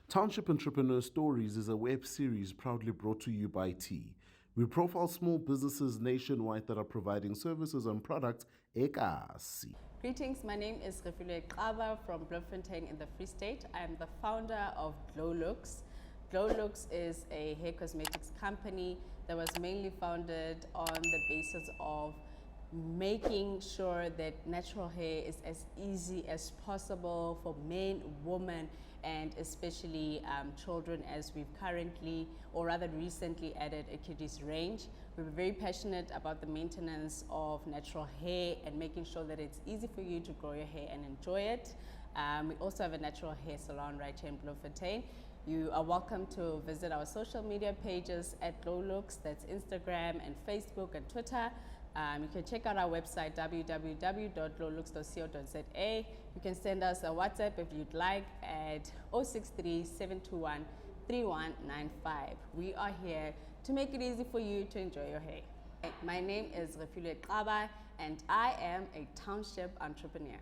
Township Entrepreneurs Stories is a web series proudly brought to you by T. We profile small businesses nationwide that are providing services and products ekasi. Greetings, my name is Refilwe Xaba from Bloemfontein in the Free State. I am the founder of Glow Looks. Glow Looks is a hair cosmetics company that was mainly founded on the basis of making sure that natural hair is as easy as possible for men, women, and especially children, as we've currently, or rather recently, added a kiddies range. We're very passionate about the maintenance of natural hair and making sure that it's easy for you to grow your hair and enjoy it. We also have a natural hair salon right here in Bloemfontein. You are welcome to visit our social media pages at Glow Looks. That's Instagram and Facebook and Twitter. You can check out our website www.glowlooks.co.za. You can send us a WhatsApp if you'd like at 063 721 3195. We are here to make it easy for you to enjoy your hair. My name is Refilwe Xaba and I am a township entrepreneur.